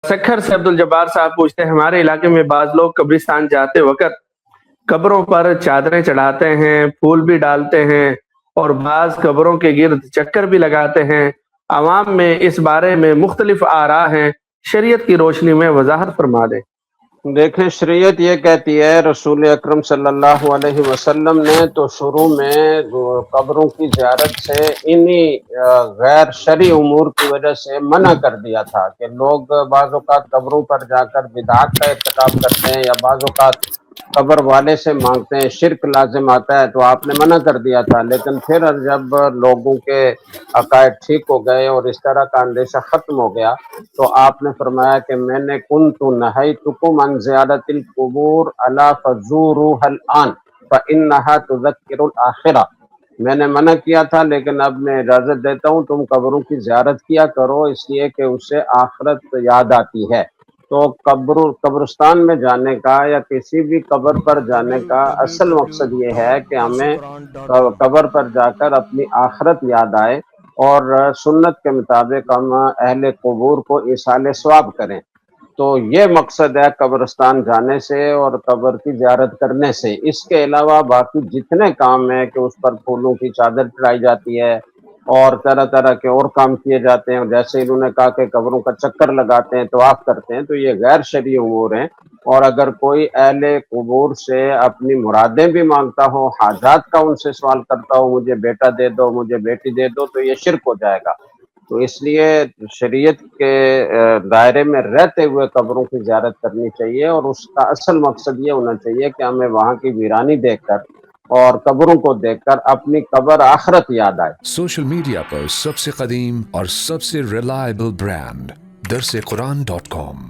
سکھر سے عبد الجبار صاحب پوچھتے ہیں ہمارے علاقے میں بعض لوگ قبرستان جاتے وقت قبروں پر چادریں چڑھاتے ہیں، پھول بھی ڈالتے ہیں اور بعض قبروں کے گرد چکر بھی لگاتے ہیں۔ عوام میں اس بارے میں مختلف آراء ہیں، شریعت کی روشنی میں وضاحت فرما دیں۔ دیکھیں، شریعت یہ کہتی ہے، رسول اکرم صلی اللہ علیہ وسلم نے تو شروع میں قبروں کی زیارت سے انہی غیر شرعی امور کی وجہ سے منع کر دیا تھا کہ لوگ بعض اوقات قبروں پر جا کر بدعات کا ارتکاب کرتے ہیں یا بعض اوقات قبر والے سے مانگتے ہیں، شرک لازم آتا ہے، تو آپ نے منع کر دیا تھا۔ لیکن پھر جب لوگوں کے عقائد ٹھیک ہو گئے اور اس طرح کا اندیشہ ختم ہو گیا تو آپ نے فرمایا کہ میں نے کنت نہیتکم عن زیارت القبور الا فزوروها الان فانها تذکر الاخرہ، میں نے منع کیا تھا لیکن اب میں اجازت دیتا ہوں، تم قبروں کی زیارت کیا کرو، اس لیے کہ اس سے آخرت یاد آتی ہے۔ تو قبرستان میں جانے کا یا کسی بھی قبر پر جانے کا اصل مقصد یہ ہے کہ ہمیں قبر پر جا کر اپنی آخرت یاد آئے اور سنت کے مطابق ہم اہل قبور کو ایصال ثواب کریں۔ تو یہ مقصد ہے قبرستان جانے سے اور قبر کی زیارت کرنے سے۔ اس کے علاوہ باقی جتنے کام ہیں کہ اس پر پھولوں کی چادر چڑھائی جاتی ہے اور طرح طرح کے اور کام کیے جاتے ہیں، جیسے انہوں نے کہا کہ قبروں کا چکر لگاتے ہیں، طواف کرتے ہیں، تو یہ غیر شرعی امور ہیں۔ اور اگر کوئی اہل قبور سے اپنی مرادیں بھی مانگتا ہو، حاجات کا ان سے سوال کرتا ہو، مجھے بیٹا دے دو، مجھے بیٹی دے دو، تو یہ شرک ہو جائے گا۔ تو اس لیے شریعت کے دائرے میں رہتے ہوئے قبروں کی زیارت کرنی چاہیے، اور اس کا اصل مقصد یہ ہونا چاہیے کہ ہمیں وہاں کی ویرانی دیکھ کر اور قبروں کو دیکھ کر اپنی قبر آخرت یاد آئے۔ سوشل میڈیا پر سب سے قدیم اور سب سے ریلائبل برانڈ درس قرآن .com